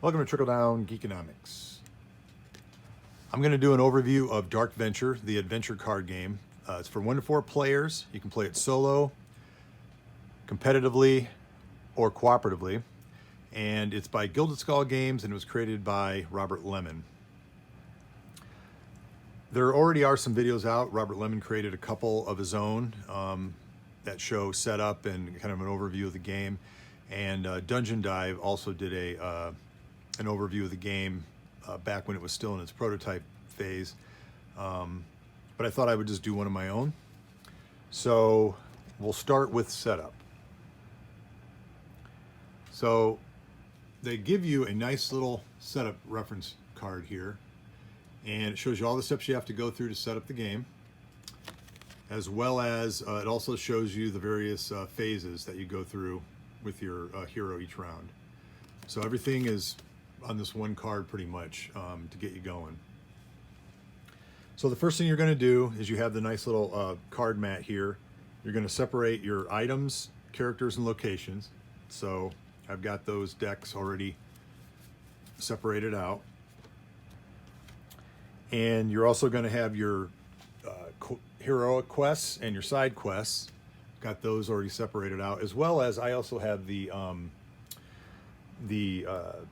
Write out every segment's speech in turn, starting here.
Welcome to Trickle Down Geekonomics. I'm going to do an overview of Dark Venture, the adventure card game. It's for 1 to 4 players. You can play it solo, competitively, or cooperatively. And it's by Gilded Skull Games, and it was created by Robert Lemon. There already are some videos out. Robert Lemon created a couple of his own that show setup and kind of an overview of the game. And Dungeon Dive also did an overview of the game back when it was still in its prototype phase. But I thought I would just do one of my own. So we'll start with setup. So they give you a nice little setup reference card here, and it shows you all the steps you have to go through to set up the game, as well as it also shows you the various phases that you go through with your hero each round. So everything is on this one card pretty much to get you going. So the first thing you're going to do is you have the nice little card mat here. You're going to separate your items, characters, and locations. So I've got those decks already separated out. And you're also going to have your heroic quests and your side quests. Got those already separated out, as well as I also have the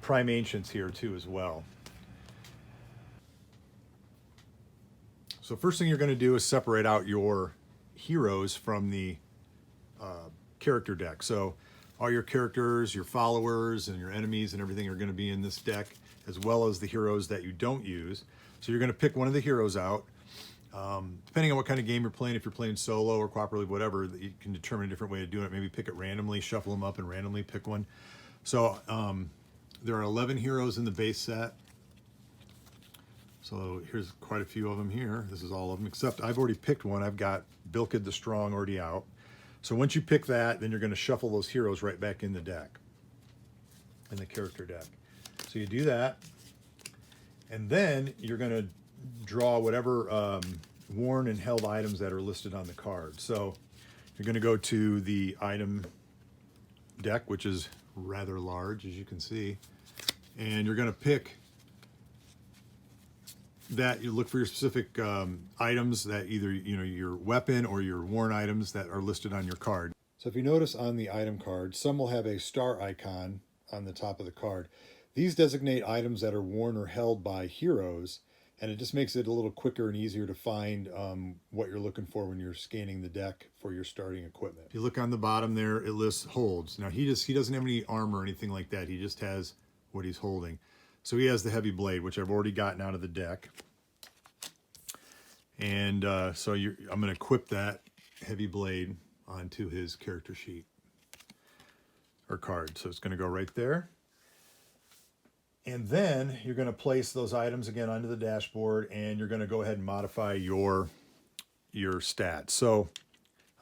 Prime Ancients here too as well. So first thing you're going to do is separate out your heroes from the character deck. So all your characters, your followers, and your enemies and everything are going to be in this deck, as well as the heroes that you don't use. So you're going to pick one of the heroes out. Depending on what kind of game you're playing, if you're playing solo or cooperatively, whatever, you can determine a different way of doing it. Maybe pick it randomly, shuffle them up and randomly pick one. So there are 11 heroes in the base set. So here's quite a few of them here. This is all of them, except I've already picked one. I've got Bilkid the Strong already out. So once you pick that, then you're going to shuffle those heroes right back in the deck, in the character deck. So you do that, and then you're going to draw whatever worn and held items that are listed on the card. So you're going to go to the item deck, which is rather large, as you can see, and you're going to pick that. You look for your specific items that either your weapon or your worn items that are listed on your card. So if you notice on the item card, some will have a star icon on the top of the card. These designate items that are worn or held by heroes, and it just makes it a little quicker and easier to find what you're looking for when you're scanning the deck for your starting equipment. If you look on the bottom there, it lists holds. Now he doesn't have any armor or anything like that. He just has what he's holding. So he has the heavy blade, which I've already gotten out of the deck. And so I'm going to equip that heavy blade onto his character sheet or card. So it's going to go right there. And then you're going to place those items again onto the dashboard, and you're going to go ahead and modify your stats. So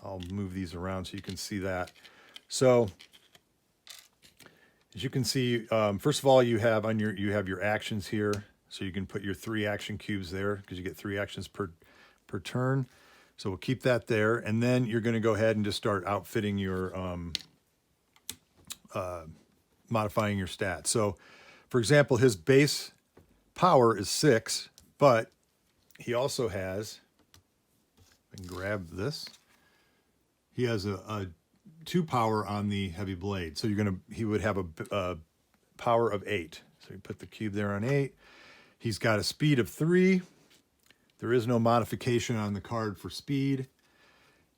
I'll move these around so you can see that. So as you can see, first of all, you have your actions here. So you can put your 3 action cubes there because you get 3 actions per turn. So we'll keep that there. And then you're going to go ahead and just start outfitting your, modifying your stats. So for example, his base power is 6, but he also has, I can grab this, he has a 2 power on the heavy blade. So he would have a power of 8. So you put the cube there on 8. He's got a speed of 3. There is no modification on the card for speed.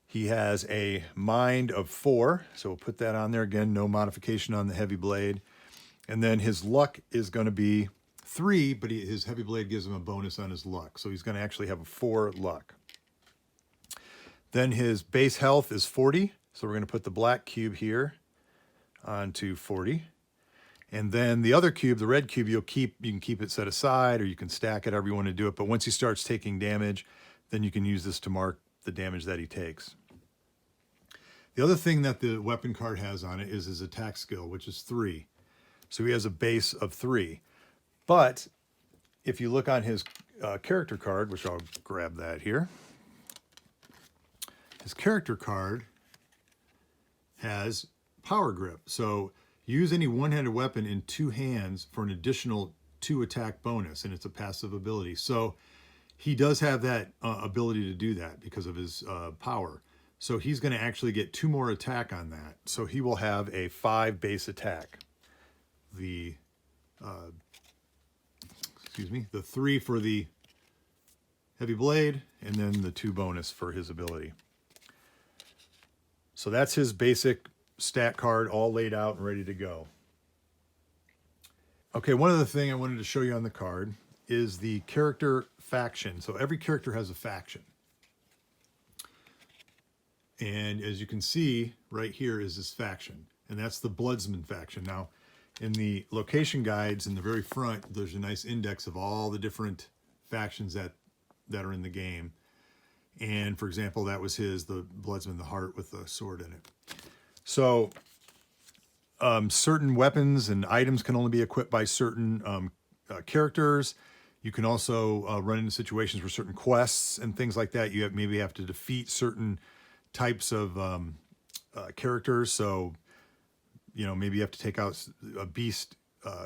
He has a mind of 4. So we'll put that on there again. No modification on the heavy blade. And then his luck is going to be 3, but his heavy blade gives him a bonus on his luck. So he's going to actually have a 4 luck. Then his base health is 40. So we're going to put the black cube here onto 40. And then the other cube, the red cube, you can keep it set aside, or you can stack it however you want to do it. But once he starts taking damage, then you can use this to mark the damage that he takes. The other thing that the weapon card has on it is his attack skill, which is 3. So he has a base of 3. But if you look on his character card, which I'll grab that here, his character card has power grip. So use any one-handed weapon in 2 hands for an additional 2 attack bonus, and it's a passive ability. So he does have that ability to do that because of his power. So he's going to actually get 2 more attack on that. So he will have a 5 base attack. The 3 for the heavy blade, and then the 2 bonus for his ability. So that's his basic stat card all laid out and ready to go. Okay, one other thing I wanted to show you on the card is the character faction. So every character has a faction. And as you can see, right here is this faction, and that's the Bloodsman faction. Now, in the location guides in the very front, there's a nice index of all the different factions that are in the game. And for example, that was the Bloodsman, the heart with the sword in it. So certain weapons and items can only be equipped by certain characters. You can also run into situations where certain quests and things like that, you maybe have to defeat certain types of characters. So, maybe you have to take out beast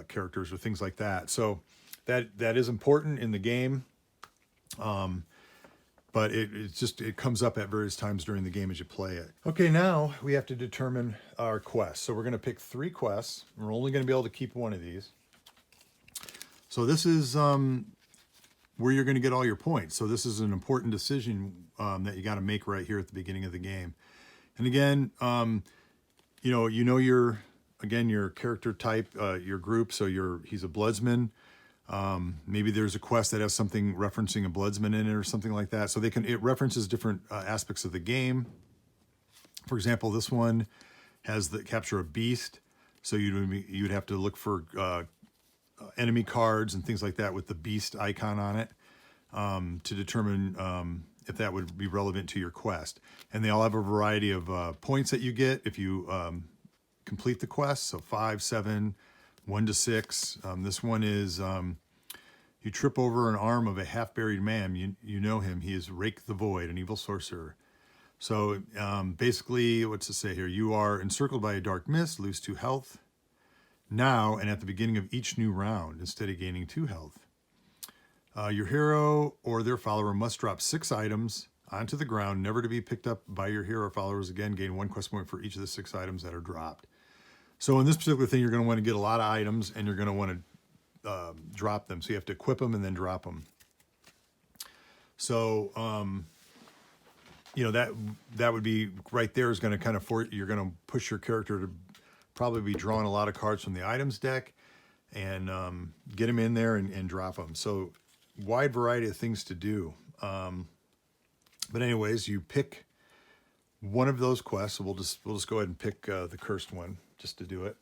characters or things like that. So that is important in the game. But it comes up at various times during the game as you play it. Okay, now we have to determine our quests. So we're going to pick 3 quests. We're only going to be able to keep one of these. So this is where you're going to get all your points. So this is an important decision that you got to make right here at the beginning of the game. And again, your character type, your group. So he's a Bloodsman. Maybe there's a quest that has something referencing a Bloodsman in it or something like that. So it references different aspects of the game. For example, this one has the capture a beast. So you'd have to look for enemy cards and things like that with the beast icon on it to determine if that would be relevant to your quest. And they all have a variety of points that you get if you complete the quest. So 5, 7, 1 to 6. This one is you trip over an arm of a half-buried man. You know him. He is Rake the Void, an evil sorcerer. So basically, what's it say here? You are encircled by a dark mist, lose 2 health now and at the beginning of each new round instead of gaining 2 health. Your hero or their follower must drop 6 items onto the ground, never to be picked up by your hero or followers again. Gain 1 quest point for each of the 6 items that are dropped. So in this particular thing, you're going to want to get a lot of items, and you're going to want to drop them. So you have to equip them and then drop them. So, that would be right there is going to kind of you're going to push your character to probably be drawing a lot of cards from the items deck and get them in there and drop them. So wide variety of things to do. But anyways, you pick one of those quests. So we'll just go ahead and pick the cursed one just to do it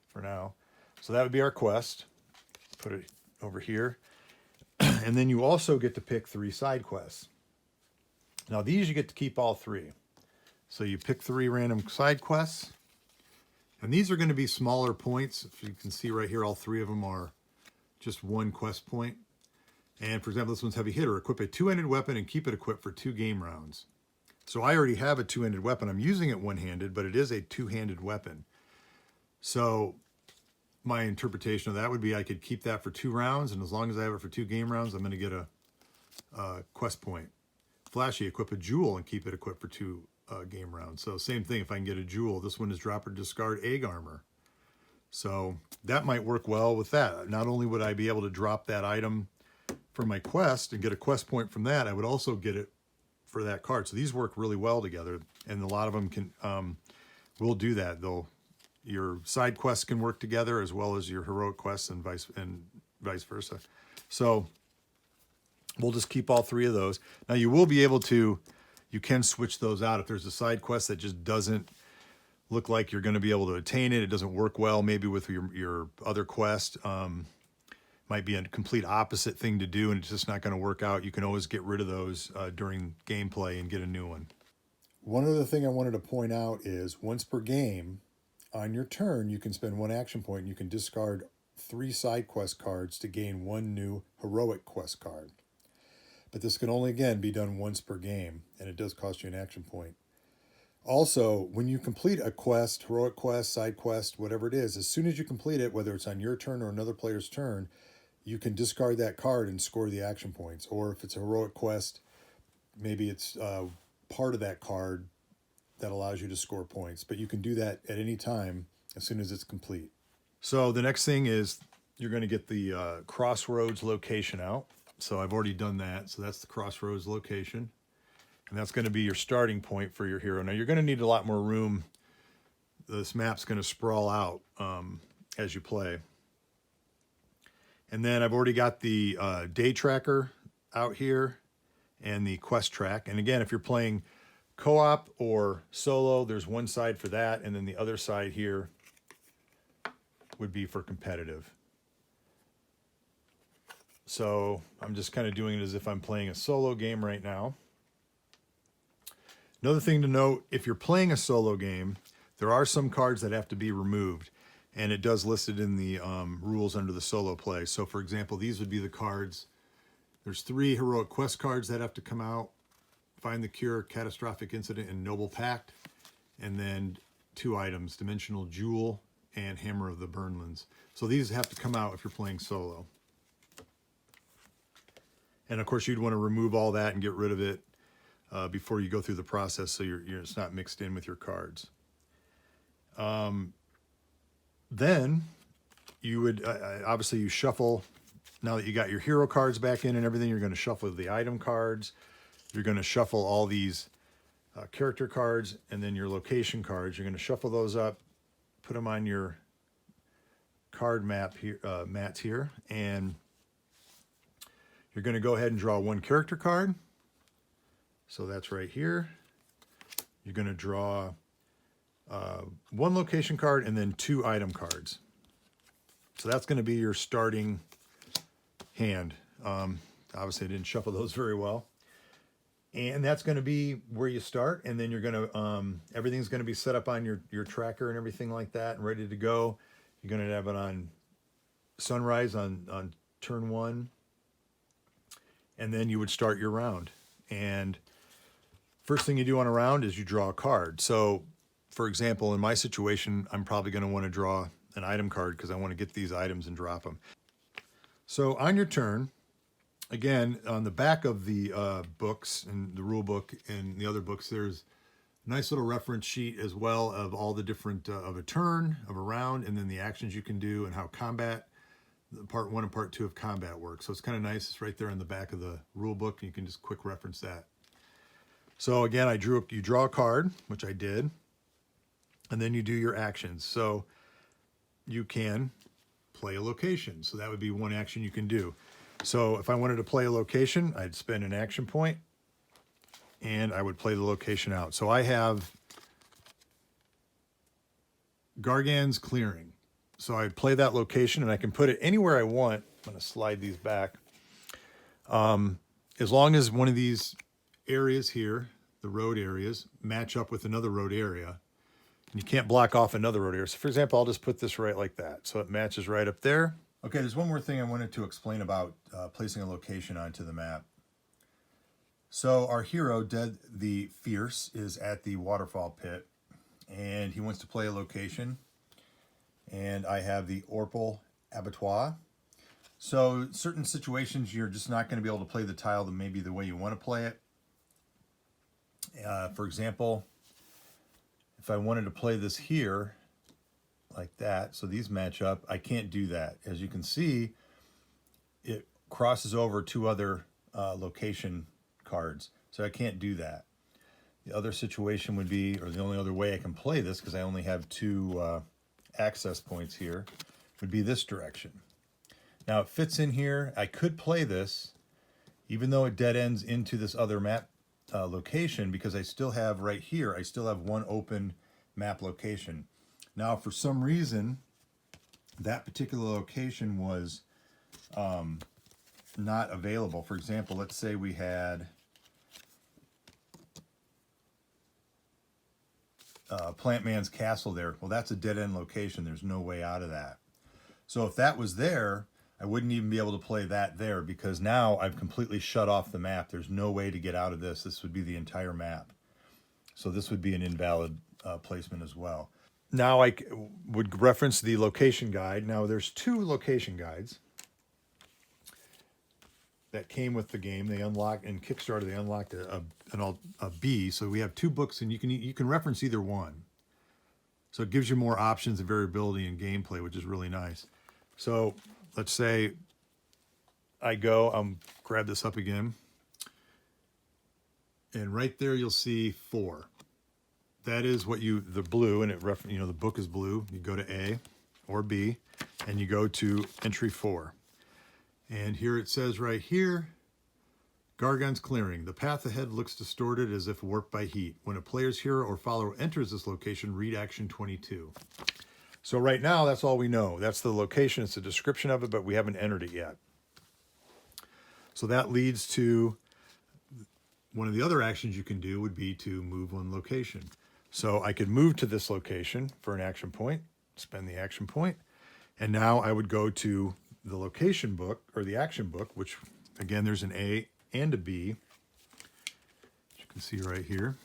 for now. So that would be our quest. Put it over here. And then you also get to pick 3 side quests. Now these you get to keep all 3. So you pick 3 random side quests. And these are going to be smaller points. If you can see right here, all 3 of them are just 1 quest point. And for example, this one's heavy hitter. Equip a 2-handed weapon and keep it equipped for 2 game rounds. So I already have a 2-handed weapon. I'm using it one-handed, but it is a 2-handed weapon. So my interpretation of that would be I could keep that for 2 rounds, and as long as I have it for 2 game rounds, I'm going to get a quest point. Flashy, equip a jewel and keep it equipped for 2 game rounds. So same thing, if I can get a jewel, this one is drop or discard egg armor. So that might work well with that. Not only would I be able to drop that item for my quest and get a quest point from that, I would also get it for that card. So these work really well together, and a lot of them will do that. Your side quests can work together as well as your heroic quests and vice versa. So we'll just keep all 3 of those. Now you will be able to, you can switch those out if there's a side quest that just doesn't look like you're going to be able to attain it. It doesn't work well maybe with your other quest. Might be a complete opposite thing to do and it's just not going to work out. You can always get rid of those during gameplay and get a new one. One other thing I wanted to point out is once per game, on your turn, you can spend 1 action point and you can discard 3 side quest cards to gain 1 new heroic quest card. But this can only, again, be done once per game, and it does cost you an action point. Also, when you complete a quest, heroic quest, side quest, whatever it is, as soon as you complete it, whether it's on your turn or another player's turn, you can discard that card and score the action points. Or if it's a heroic quest, maybe it's part of that card that allows you to score points. But you can do that at any time as soon as it's complete. So the next thing is you're going to get the Crossroads location out. So I've already done that. So that's the Crossroads location. And that's going to be your starting point for your hero. Now you're going to need a lot more room. This map's going to sprawl out as you play. And then I've already got the day tracker out here and the quest track. And again, if you're playing co-op or solo, there's one side for that. And then the other side here would be for competitive. So I'm just kind of doing it as if I'm playing a solo game right now. Another thing to note, if you're playing a solo game, there are some cards that have to be removed, and it does list it in the rules under the solo play. So for example, these would be the cards. There's 3 heroic quest cards that have to come out: Find the Cure, Catastrophic Incident, and Noble Pact. And then 2 items, Dimensional Jewel and Hammer of the Burnlands. So these have to come out if you're playing solo. And of course, you'd want to remove all that and get rid of it before you go through the process, so it's not mixed in with your cards. Then you would obviously you shuffle. Now that you got your hero cards back in and everything, you're going to shuffle the item cards. You're going to shuffle all these character cards and then your location cards. You're going to shuffle those up, put them on your card map here, mats here, and you're going to go ahead and draw 1 character card. So that's right here. You're going to draw 1 location card and then 2 item cards. So that's going to be your starting hand. Obviously, I didn't shuffle those very well. And that's going to be where you start. And then you're going to, everything's going to be set up on your tracker and everything like that and ready to go. You're going to have it on sunrise on turn 1. And then you would start your round. And first thing you do on a round is you draw a card. So, for example, in my situation, I'm probably going to want to draw an item card because I want to get these items and drop them. So on your turn, again, on the back of the books and the rule book and the other books, there's a nice little reference sheet as well of all the different, of a turn, of a round, and then the actions you can do and how combat, part 1 and part 2 of combat work. So it's kind of nice. It's right there in the back of the rule book. And you can just quick reference that. So again, you draw a card, which I did, and then you do your actions. So you can play a location. So that would be one action you can do. So if I wanted to play a location, I'd spend an action point and I would play the location out. So I have Gargan's Clearing. So I'd play that location and I can put it anywhere I want. I'm going to slide these back. As long as one of these areas here, the road areas, match up with another road area. And you can't block off another road area. So for example, I'll just put this right like that. So it matches right up there. Okay, there's one more thing I wanted to explain about placing a location onto the map. So our hero, Dead the Fierce, is at the waterfall pit. And he wants to play a location. And I have the Orpal Abattoir. So certain situations, you're just not going to be able to play the tile maybe the way you want to play it. For example, if I wanted to play this here, like that, so these match up, I can't do that. As you can see, it crosses over 2 other location cards, so I can't do that. The other situation would be, or the only other way I can play this, because I only have 2 access points here, would be this direction. Now it fits in here. I could play this, even though it dead ends into this other map location, because I still have right here, I still have 1 open map location. Now, for some reason, that particular location was not available. For example, let's say we had Plant Man's Castle there. Well, that's a dead-end location. There's no way out of that. So if that was there, I wouldn't even be able to play that there, because now I've completely shut off the map. There's no way to get out of this. This would be the entire map. So this would be an invalid placement as well. Now I would reference the location guide. Now there's 2 location guides that came with the game. They unlocked in Kickstarter. They unlocked a B. So we have 2 books, and you can reference either one. So it gives you more options and variability in gameplay, which is really nice. So let's say I go, grab this up again, and right there you'll see 4. That is what the blue, and the book is blue. You go to A or B, and you go to entry 4. And here it says right here, Gargon's Clearing. The path ahead looks distorted as if warped by heat. When a player's hero or follower enters this location, read action 22. So right now, that's all we know. That's the location. It's a description of it, but we haven't entered it yet. So that leads to one of the other actions you can do would be to move one location. So I could move to this location for an action point, spend the action point, and now I would go to the location book, or the action book, which again, there's an A and a B, which you can see right here.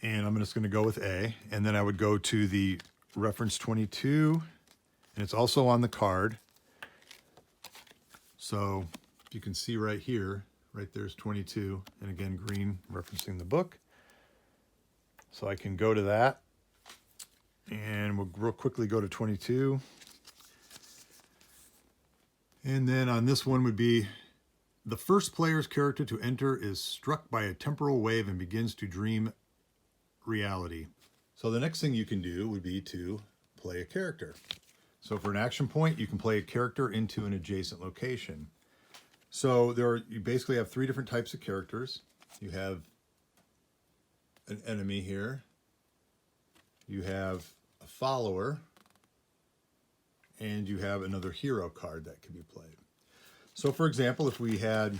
And I'm just going to go with A, and then I would go to the reference 22, and it's also on the card. So you can see right here, right there's 22, and again, green referencing the book. So I can go to that, and we'll real quickly go to 22. And then on this one would be, the first player's character to enter is struck by a temporal wave and begins to dream reality. So the next thing you can do would be to play a character. So for an action point, you can play a character into an adjacent location. So you basically have 3 different types of characters. You have an enemy here. You have a follower. And you have another hero card that can be played. So for example, if we had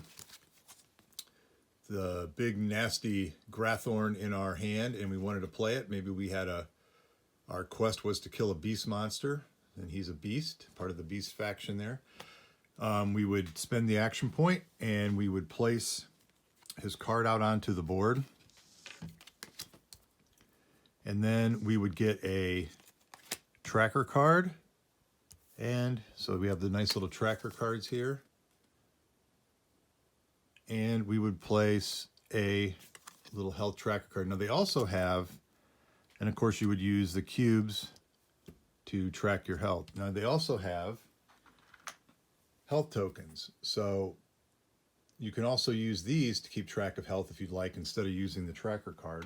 the big nasty Grathorn in our hand and we wanted to play it, maybe we had our quest was to kill a beast monster, and he's a beast, part of the beast faction there. We would spend the action point and we would place his card out onto the board. And then we would get a tracker card. And so we have the nice little tracker cards here. And we would place a little health tracker card. Now they also have, and of course you would use the cubes to track your health. Now they also have health tokens. So you can also use these to keep track of health if you'd like, instead of using the tracker card,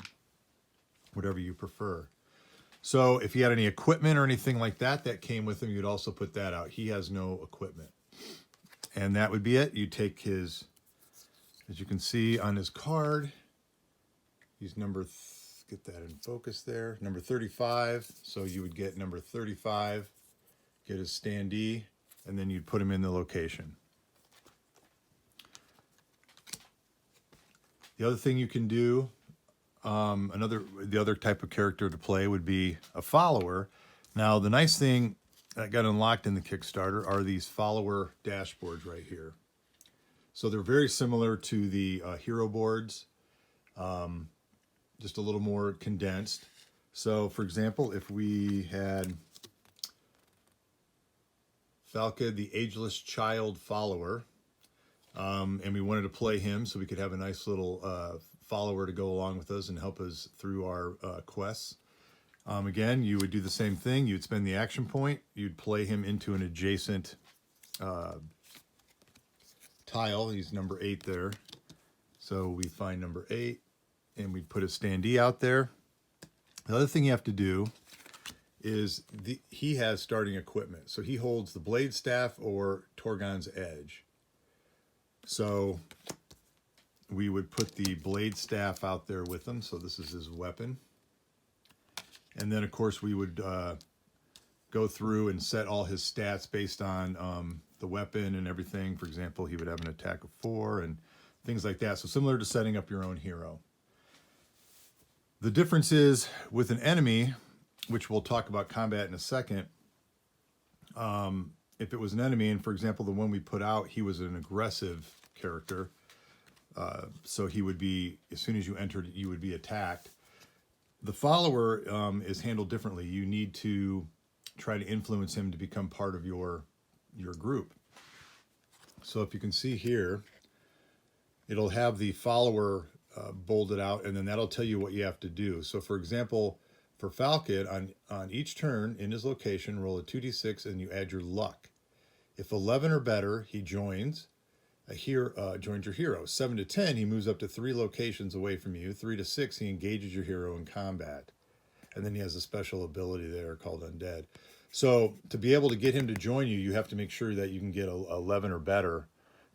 whatever you prefer. So if he had any equipment or anything like that that came with him, you'd also put that out. He has no equipment. And that would be it. You take his, as you can see on his card, he's get that in focus there, number 35. So you would get number 35, get his standee, and then you'd put him in the location. The other thing you can do, the other type of character to play would be a follower. Now, the nice thing that got unlocked in the Kickstarter are these follower dashboards right here. So they're very similar to the hero boards, just a little more condensed. So, for example, if we had Falca, the Ageless Child follower, and we wanted to play him so we could have a nice little follower to go along with us and help us through our quests. Again, you would do the same thing. You'd spend the action point. You'd play him into an adjacent tile. He's number 8 there. So we find number 8, and we'd put a standee out there. The other thing you have to do is he has starting equipment. So he holds the Blade Staff or Torgon's Edge. So we would put the Blade Staff out there with him. So this is his weapon. And then, of course, we would go through and set all his stats based on the weapon and everything. For example, he would have an attack of 4 and things like that. So similar to setting up your own hero. The difference is with an enemy, which we'll talk about combat in a second, If it was an enemy, and for example, the one we put out, he was an aggressive character. So he would be, as soon as you entered, you would be attacked. The follower is handled differently. You need to try to influence him to become part of your group. So if you can see here, it'll have the follower bolded out, and then that'll tell you what you have to do. So for example, for Falcon, on each turn in his location, roll a 2d6 and you add your luck. If 11 or better, he joins joins your hero. 7 to 10, he moves up to 3 locations away from you. 3 to 6, he engages your hero in combat. And then he has a special ability there called Undead. So to be able to get him to join you, you have to make sure that you can get 11 or better,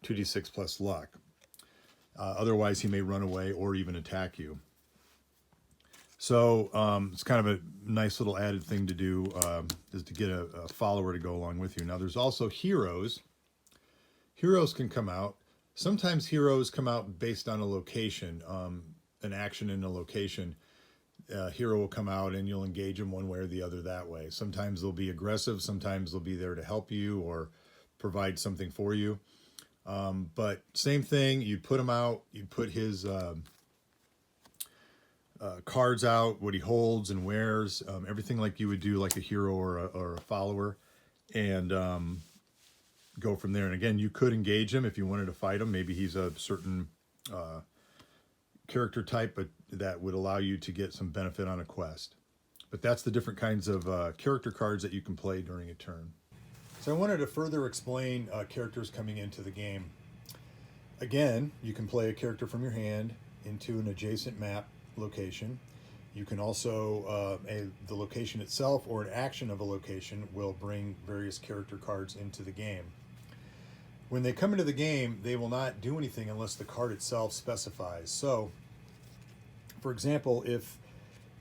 2d6 plus luck. Otherwise, he may run away or even attack you. So it's kind of a nice little added thing to do, is to get a follower to go along with you. Now, there's also heroes. Heroes can come out. Sometimes heroes come out based on a location, an action in a location. Hero will come out and you'll engage him one way or the other that way. Sometimes they'll be aggressive. Sometimes they'll be there to help you or provide something for you. But same thing, you'd put him out, you'd put his cards out, what he holds and wears, everything like you would do like a hero or a follower, and go from there. And again, you could engage him if you wanted to fight him. Maybe he's a certain character type, but that would allow you to get some benefit on a quest. But that's the different kinds of character cards that you can play during a turn. So I wanted to further explain characters coming into the game. Again, you can play a character from your hand into an adjacent map location. You can also, the location itself or an action of a location will bring various character cards into the game. When they come into the game, they will not do anything unless the card itself specifies. So, for example, if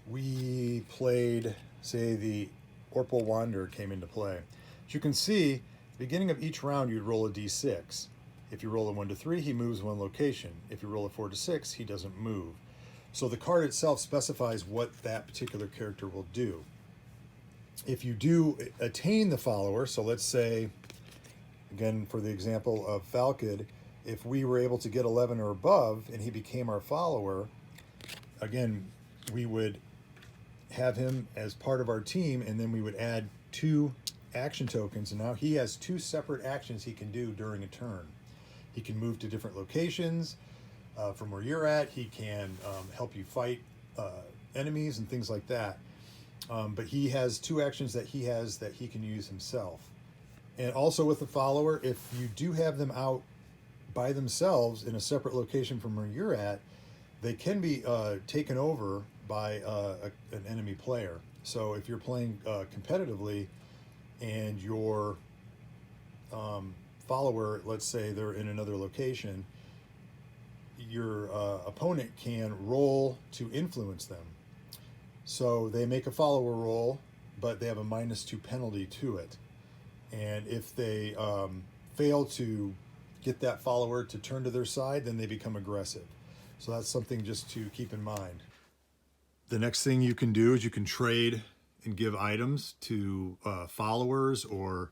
we played, say, the Orpal Wanderer came into play, as you can see, at the beginning of each round, you'd roll a d6. If you roll a 1 to 3, he moves one location. If you roll a 4 to 6, he doesn't move. So the card itself specifies what that particular character will do. If you do attain the follower, so let's say, again, for the example of Falcon, if we were able to get 11 or above and he became our follower, again, we would have him as part of our team, and then we would add 2 action tokens, and now he has 2 separate actions he can do during a turn. He can move to different locations from where you're at. He can help you fight enemies and things like that. But he has 2 actions that he can use himself. And also with the follower, if you do have them out by themselves in a separate location from where you're at, they can be taken over by an enemy player. So if you're playing competitively and your follower, let's say they're in another location, your opponent can roll to influence them. So they make a follower roll, but they have a -2 penalty to it. And if they fail to get that follower to turn to their side, then they become aggressive. So that's something just to keep in mind. The next thing you can do is you can trade and give items to followers, or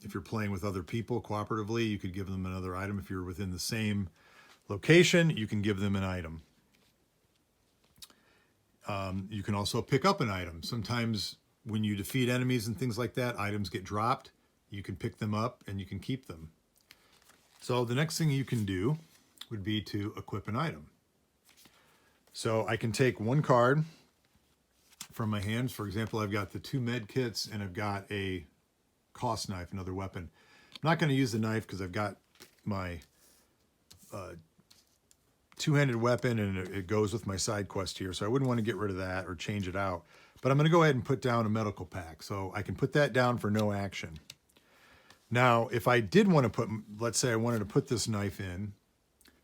if you're playing with other people cooperatively, you could give them another item. If you're within the same location, you can give them an item. You can also pick up an item. Sometimes when you defeat enemies and things like that, items get dropped. You can pick them up and you can keep them. So the next thing you can do would be to equip an item. So I can take one card from my hands. For example, I've got the 2 med kits and I've got a cost knife, another weapon. I'm not going to use the knife because I've got my two-handed weapon and it goes with my side quest here. So I wouldn't want to get rid of that or change it out. But I'm going to go ahead and put down a medical pack. So I can put that down for no action. Now, if I did want to put, let's say I wanted to put this knife in,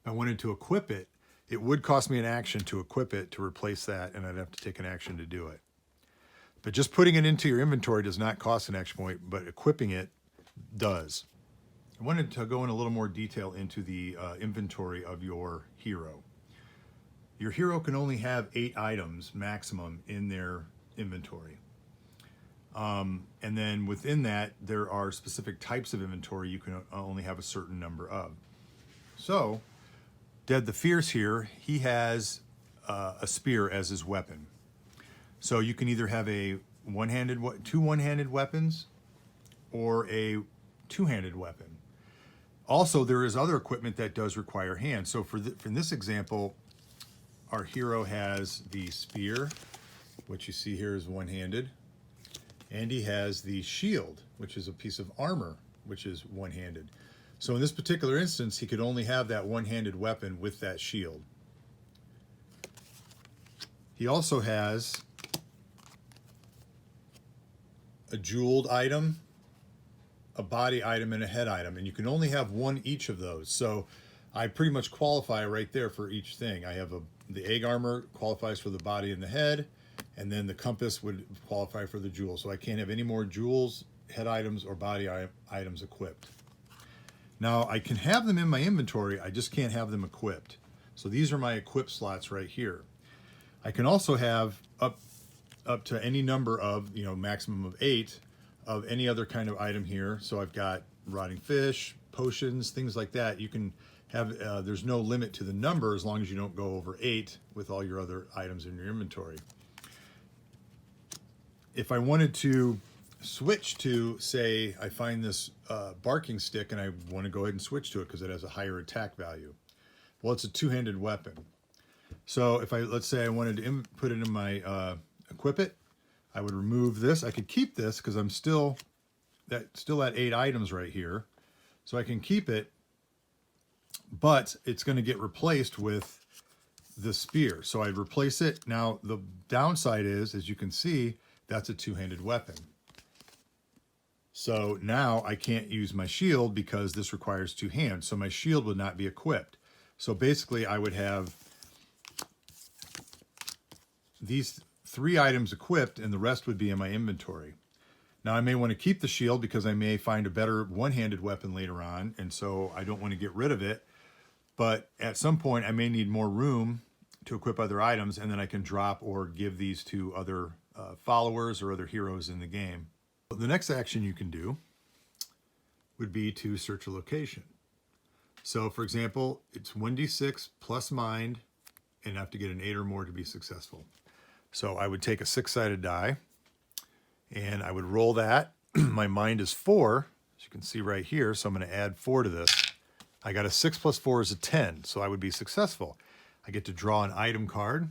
I wanted to equip it, it would cost me an action to equip it to replace that, and I'd have to take an action to do it. But just putting it into your inventory does not cost an action point, but equipping it does. I wanted to go in a little more detail into the inventory of your hero. Your hero can only have 8 items maximum in their inventory. And then within that, there are specific types of inventory you can only have a certain number of. So, Dead the Fierce here, he has a spear as his weapon. So you can either have two one-handed weapons or a two-handed weapon. Also, there is other equipment that does require hands. So for this example, our hero has the spear, which you see here is one-handed, and he has the shield, which is a piece of armor, which is one-handed. So in this particular instance, he could only have that one-handed weapon with that shield. He also has a jeweled item, a body item, and a head item, and you can only have one each of those. So I pretty much qualify right there for each thing. I have the egg armor qualifies for the body and the head, and then the compass would qualify for the jewels. So I can't have any more jewels, head items, or body items equipped. Now I can have them in my inventory, I just can't have them equipped. So these are my equip slots right here. I can also have up to any number of, maximum of 8 of any other kind of item here. So I've got rotting fish, potions, things like that. You can have, there's no limit to the number as long as you don't go over 8 with all your other items in your inventory. If I wanted to switch to, say, I find this barking stick and I want to go ahead and switch to it because it has a higher attack value. Well, it's a two-handed weapon. So if let's say I wanted to put it in my equip it, I would remove this. I could keep this because I'm still at 8 items right here. So I can keep it, but it's going to get replaced with the spear. So I'd replace it. Now the downside is, as you can see, that's a two-handed weapon. So now I can't use my shield because this requires 2 hands. So my shield would not be equipped. So basically I would have these 3 items equipped and the rest would be in my inventory. Now I may want to keep the shield because I may find a better one-handed weapon later on, and so I don't want to get rid of it. But at some point I may need more room to equip other items, and then I can drop or give these to other followers or other heroes in the game. The next action you can do would be to search a location. So for example, it's 1d6 plus mind, and I have to get an 8 or more to be successful. So I would take a 6-sided die and I would roll that. My mind is 4, as you can see right here. So I'm going to add 4 to this. I got a 6 plus 4 is a 10. So I would be successful. I get to draw an item card,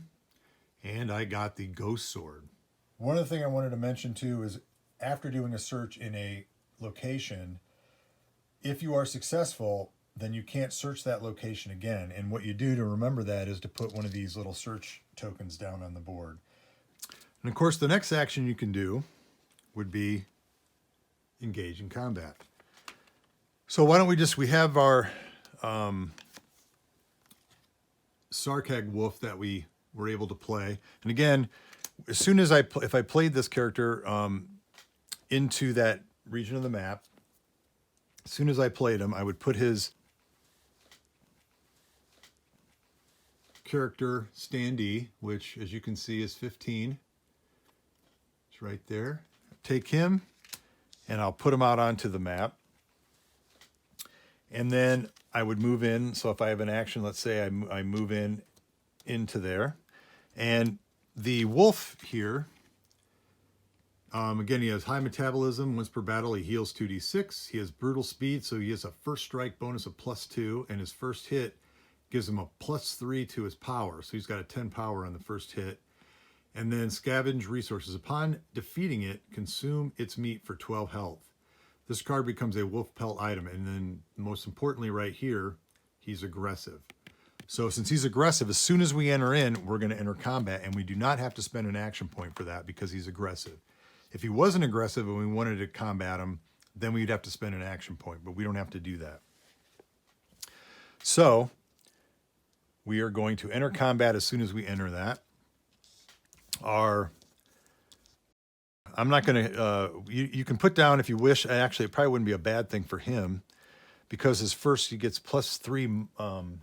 and I got the ghost sword. One other thing I wanted to mention too is after doing a search in a location, if you are successful, then you can't search that location again. And what you do to remember that is to put one of these little search tokens down on the board. And of course, the next action you can do would be engage in combat. So why don't we have our Sarkag Wolf that we were able to play. And again, as soon as if I played this character into that region of the map, as soon as I played him, I would put his character standee, which as you can see is 15. It's right there. Take him and I'll put him out onto the map. And then I would move in. So if I have an action, let's say I move into there. And the wolf here, again, he has high metabolism. Once per battle, he heals 2d6. He has brutal speed, so he has a first strike bonus of +2, and his first hit gives him a +3 to his power. So he's got a 10 power on the first hit. And then scavenge resources. Upon defeating it, consume its meat for 12 health. This card becomes a wolf pelt item. And then most importantly right here, he's aggressive. So since he's aggressive, as soon as we enter in, we're going to enter combat, and we do not have to spend an action point for that because he's aggressive. If he wasn't aggressive and we wanted to combat him, then we'd have to spend an action point, but we don't have to do that. So we are going to enter combat as soon as we enter that. I'm not going to, you can put down if you wish, actually it probably wouldn't be a bad thing for him because he gets +3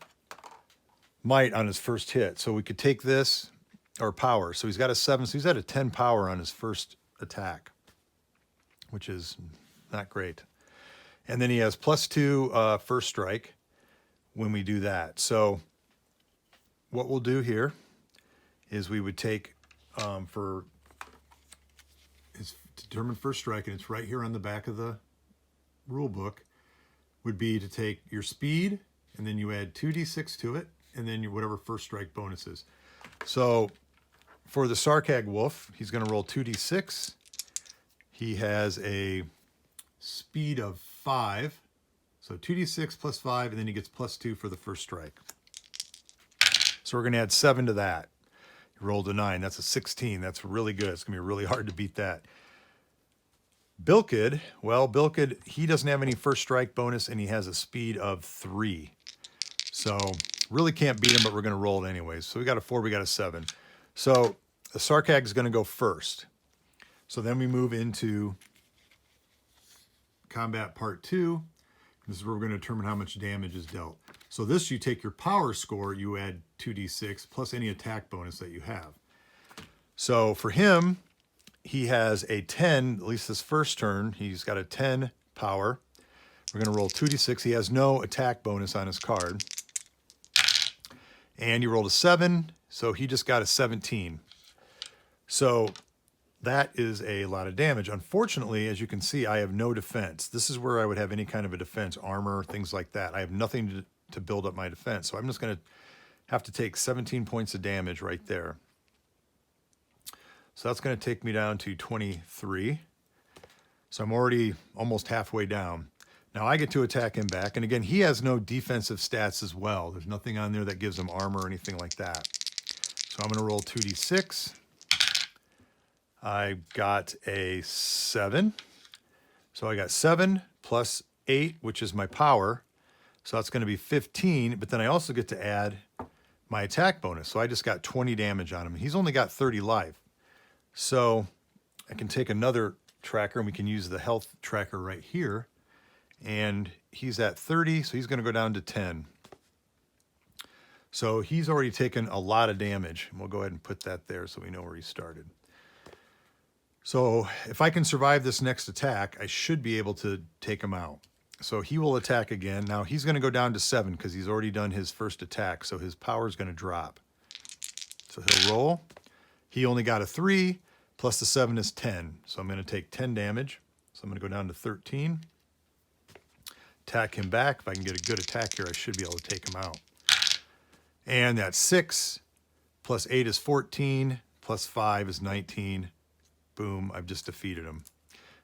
might on his first hit. So we could take this, or power. So he's got a 7, so he's at a 10 power on his first attack. which is not great. And then he has +2 first strike when we do that. So what we'll do here is we would take for his determined first strike, and it's right here on the back of the rule book, would be to take your speed, and then you add 2d6 to it, and then your whatever first strike bonus is. So for the Sarkag Wolf, he's going to roll 2d6. He has a speed of 5. So 2d6 plus 5, and then he gets +2 for the first strike. So we're going to add 7 to that. He rolled a 9. That's a 16. That's really good. It's going to be really hard to beat that. Bilkid, well, Bilkid, he doesn't have any first strike bonus, and he has a speed of 3. So really can't beat him, but we're going to roll it anyways. So we got a 4, we got a 7. So the Sarkag is going to go first. So then we move into combat part 2. This is where we're going to determine how much damage is dealt. So this, you take your power score, you add 2d6 plus any attack bonus that you have. So for him, he has a 10, at least this first turn, he's got a 10 power. We're going to roll 2d6. He has no attack bonus on his card. And he rolled a 7, so he just got a 17. So that is a lot of damage. Unfortunately, as you can see, I have no defense. This is where I would have any kind of a defense, armor, things like that. I have nothing to build up my defense. So I'm just going to have to take 17 points of damage right there. So that's going to take me down to 23. So I'm already almost halfway down. Now I get to attack him back. And again, he has no defensive stats as well. There's nothing on there that gives him armor or anything like that. So I'm going to roll 2d6. I got a 7. So I got 7 plus 8, which is my power. So that's going to be 15. But then I also get to add my attack bonus. So I just got 20 damage on him. He's only got 30 life. So I can take another tracker, and we can use the health tracker right here. And he's at 30, so he's going to go down to 10. So he's already taken a lot of damage. And we'll go ahead and put that there so we know where he started. So if I can survive this next attack, I should be able to take him out. So he will attack again. Now he's going to go down to 7 because he's already done his first attack. So his power is going to drop. So he'll roll. He only got a 3, plus the 7 is 10. So I'm going to take 10 damage. So I'm going to go down to 13. Attack him back. If I can get a good attack here, I should be able to take him out. And that's 6, plus 8 is 14, plus 5 is 19. Boom, I've just defeated him.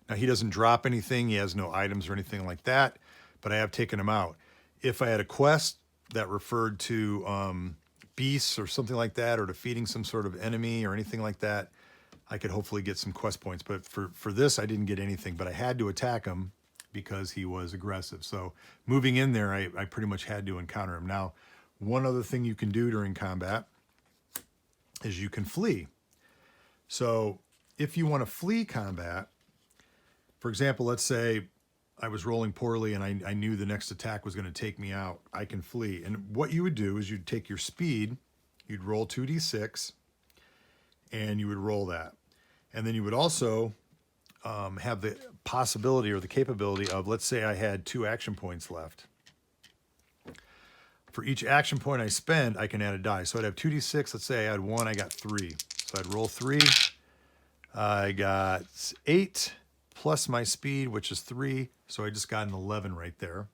Now, he doesn't drop anything. He has no items or anything like that, but I have taken him out. If I had a quest that referred to beasts or something like that, or defeating some sort of enemy or anything like that, I could hopefully get some quest points. But for this, I didn't get anything, but I had to attack him because he was aggressive. So moving in there, I pretty much had to encounter him. Now, one other thing you can do during combat is you can flee. So if you want to flee combat, for example, let's say I was rolling poorly and I knew the next attack was going to take me out, I can flee. And what you would do is you'd take your speed, you'd roll 2d6, and you would roll that. And then you would also have the possibility or the capability of, let's say I had 2 action points left. For each action point I spend, I can add a die. So I'd have 2d6. Let's say I had 1, I got 3. So I'd roll 3. I got 8 plus my speed, which is 3. So I just got an 11 right there.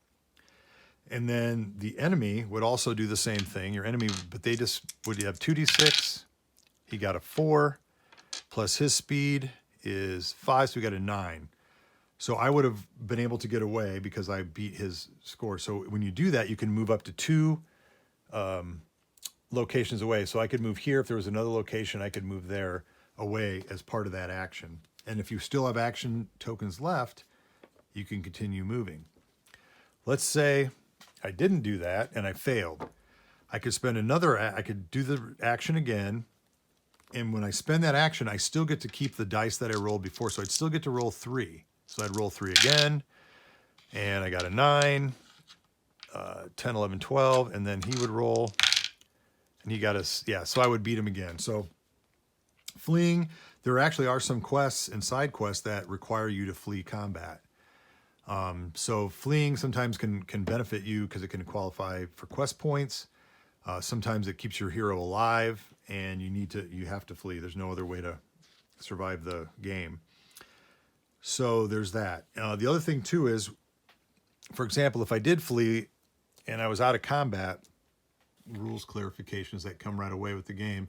And then the enemy would also do the same thing. Your enemy, but they just would have 2d6. He got a 4 plus his speed is 5. So we got a 9. So I would have been able to get away because I beat his score. So when you do that, you can move up to 2 locations away. So I could move here. If there was another location, I could move there away as part of that action. And if you still have action tokens left, you can continue moving. Let's say I didn't do that and I failed. I could spend I could do the action again. And when I spend that action, I still get to keep the dice that I rolled before. So I'd still get to roll 3. So I'd roll 3 again, and I got a 9, 10, 11, 12, and then he would roll, and he got so I would beat him again. So fleeing, there actually are some quests and side quests that require you to flee combat. So fleeing sometimes can benefit you because it can qualify for quest points. Sometimes it keeps your hero alive, and you have to flee. There's no other way to survive the game. So there's that. The other thing too is, for example, if I did flee and I was out of combat, rules clarifications that come right away with the game.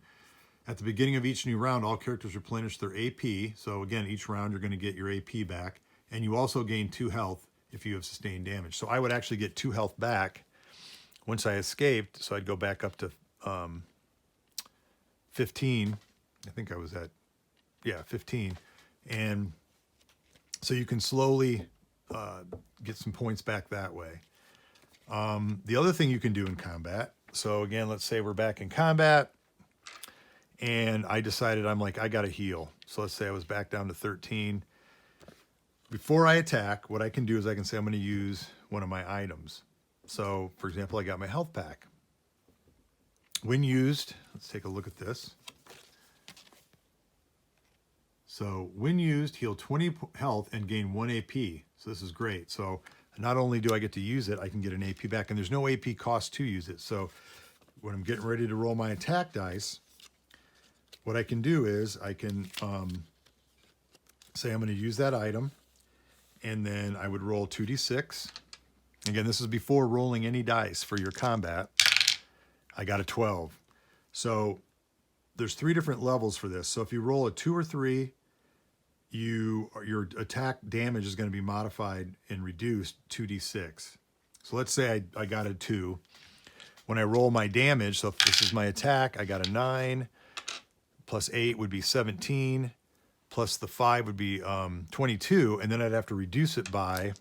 At the beginning of each new round, all characters replenish their AP. So again, each round you're going to get your AP back. And you also gain 2 health if you have sustained damage. So I would actually get 2 health back once I escaped. So I'd go back up to 15. I think I was at, 15. And so you can slowly get some points back that way. The other thing you can do in combat. So again, let's say we're back in combat. And I decided I got to heal. So let's say I was back down to 13. Before I attack, what I can do is I can say I'm going to use one of my items. So, for example, I got my health pack. When used, let's take a look at this. So, when used, heal 20 health and gain 1 AP. So this is great. So, not only do I get to use it, I can get an AP back. And there's no AP cost to use it. So, when I'm getting ready to roll my attack dice, what I can do is I can say I'm going to use that item. And then I would roll 2d6. Again, this is before rolling any dice for your combat. I got a 12. So there's 3 different levels for this. So if you roll a 2 or 3, your attack damage is going to be modified and reduced 2d6. So let's say I got a 2. When I roll my damage, so if this is my attack, I got a 9, plus 8 would be 17. Plus the 5 would be 22, and then I'd have to reduce it by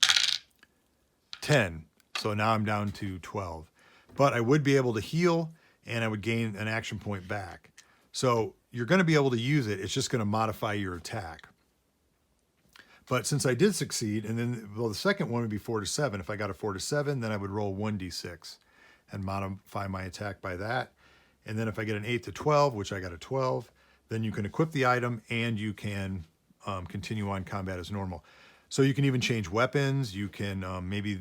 10. So now I'm down to 12. But I would be able to heal, and I would gain an action point back. So you're going to be able to use it. It's just going to modify your attack. But since I did succeed, and then, the second one would be 4 to 7. If I got a 4 to 7, then I would roll 1d6 and modify my attack by that. And then if I get an 8 to 12, which I got a 12, then you can equip the item and you can continue on combat as normal. So you can even change weapons. You can maybe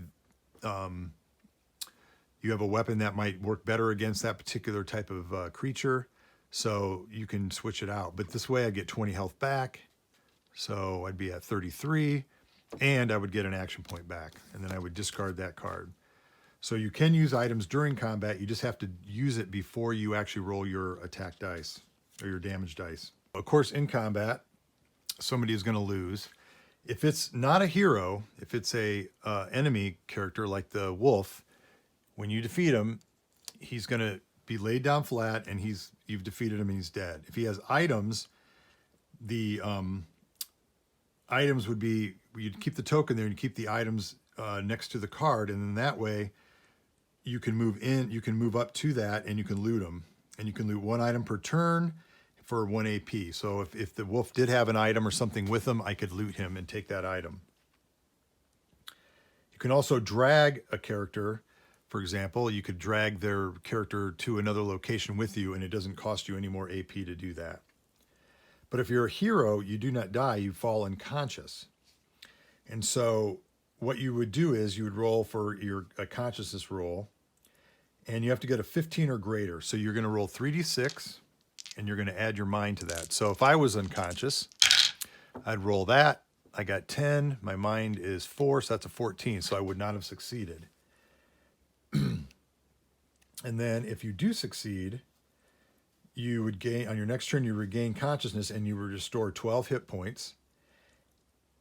you have a weapon that might work better against that particular type of creature. So you can switch it out. But this way I get 20 health back. So I'd be at 33 and I would get an action point back. And then I would discard that card. So you can use items during combat. You just have to use it before you actually roll your attack dice or your damage dice. Of course, in combat, somebody is going to lose. If it's not a hero, if it's a enemy character like the wolf, when you defeat him, he's going to be laid down flat and you've defeated him and he's dead. If he has items, the items would be, you'd keep the token there and you keep the items next to the card, and then that way you can move up to that and you can loot them. And you can loot 1 item per turn for 1 AP. So if the wolf did have an item or something with him, I could loot him and take that item. You can also drag a character. For example, you could drag their character to another location with you and it doesn't cost you any more AP to do that. But if you're a hero, you do not die, you fall unconscious. And so what you would do is you would roll for a consciousness roll, and you have to get a 15 or greater. So you're going to roll 3d6, and you're going to add your mind to that. So if I was unconscious, I'd roll that. I got 10. My mind is 4, so that's a 14. So I would not have succeeded. And then if you do succeed, you would gain, on your next turn, you regain consciousness, and you would restore 12 hit points.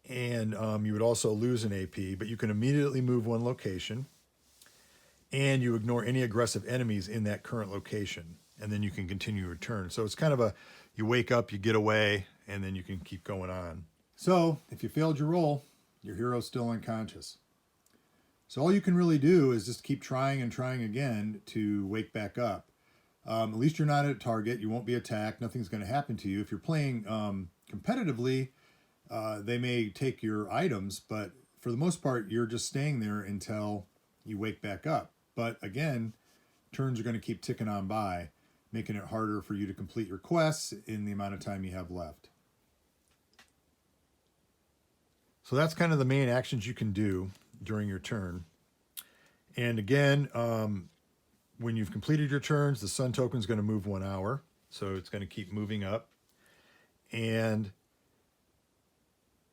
And you would also lose an AP, but you can immediately move 1 location. And you ignore any aggressive enemies in that current location. And then you can continue your turn. So it's kind of you wake up, you get away, and then you can keep going on. So if you failed your roll, your hero's still unconscious. So all you can really do is just keep trying and trying again to wake back up. At least you're not at a target. You won't be attacked. Nothing's going to happen to you. If you're playing competitively, they may take your items, but for the most part, you're just staying there until you wake back up. But again, turns are going to keep ticking on by, making it harder for you to complete your quests in the amount of time you have left. So that's kind of the main actions you can do during your turn. And again, when you've completed your turns, the sun token is going to move 1 hour. So it's going to keep moving up. And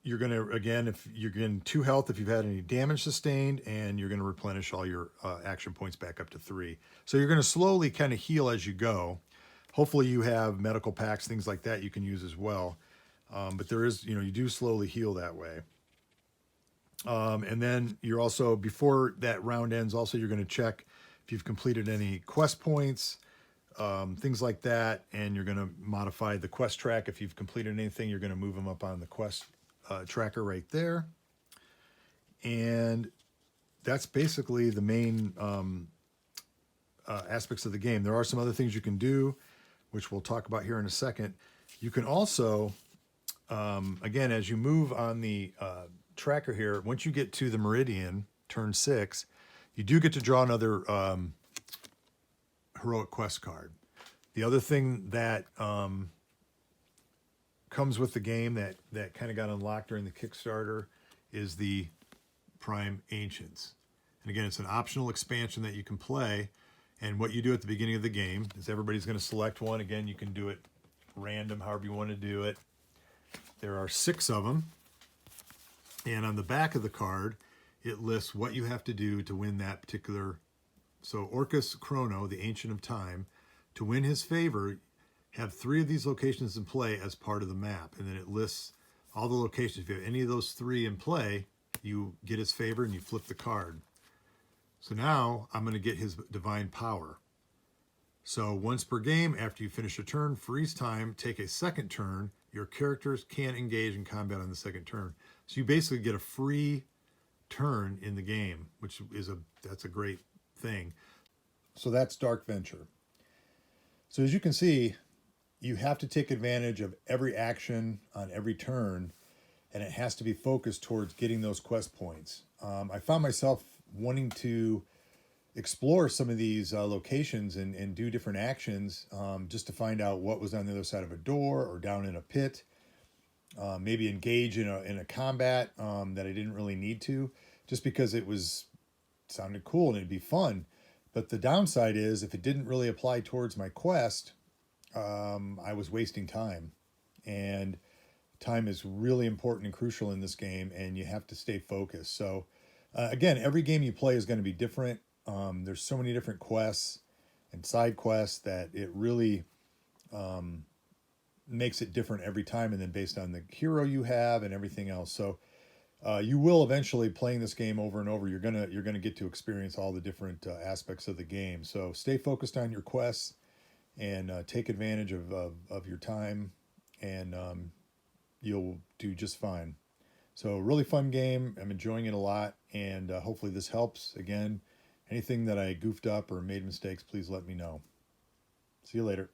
you're going to, again, if you're getting 2 health, if you've had any damage sustained, and you're going to replenish all your action points back up to 3. So you're going to slowly kind of heal as you go. Hopefully you have medical packs, things like that you can use as well. But there is, you do slowly heal that way. And then you're also, before that round ends, also you're going to check if you've completed any quest points, things like that, and you're going to modify the quest track. If you've completed anything, you're going to move them up on the quest tracker right there. And that's basically the main aspects of the game. There are some other things you can do, which we'll talk about here in a second. You can also, again, as you move on the tracker here, once you get to the meridian, turn 6, you do get to draw another heroic quest card. The other thing that comes with the game that kind of got unlocked during the Kickstarter is the Prime Ancients. And again, it's an optional expansion that you can play. And what you do at the beginning of the game is everybody's going to select one. Again, you can do it random, however you want to do it. There are 6 of them. And on the back of the card, it lists what you have to do to win that particular. So Orcus Chrono, the Ancient of Time, to win his favor, have 3 of these locations in play as part of the map. And then it lists all the locations. If you have any of those 3 in play, you get his favor and you flip the card. So now I'm going to get his divine power. So once per game, after you finish a turn, freeze time, take a second turn. Your characters can engage in combat on the second turn. So you basically get a free turn in the game, which is that's a great thing. So that's Dark Venture. So as you can see, you have to take advantage of every action on every turn, and it has to be focused towards getting those quest points. I found myself wanting to explore some of these locations and do different actions just to find out what was on the other side of a door or down in a pit. Maybe engage in a combat that I didn't really need to, just because it sounded cool and it'd be fun. But the downside is, if it didn't really apply towards my quest, I was wasting time. And time is really important and crucial in this game, and you have to stay focused. So again, every game you play is going to be different. There's so many different quests and side quests that it really makes it different every time, and then based on the hero you have and everything else. So you will eventually, playing this game over and over, you're gonna get to experience all the different aspects of the game. So stay focused on your quests and take advantage of your time, and you'll do just fine. So really fun game. I'm enjoying it a lot, and hopefully this helps. Again, anything that I goofed up or made mistakes, please let me know. See you later.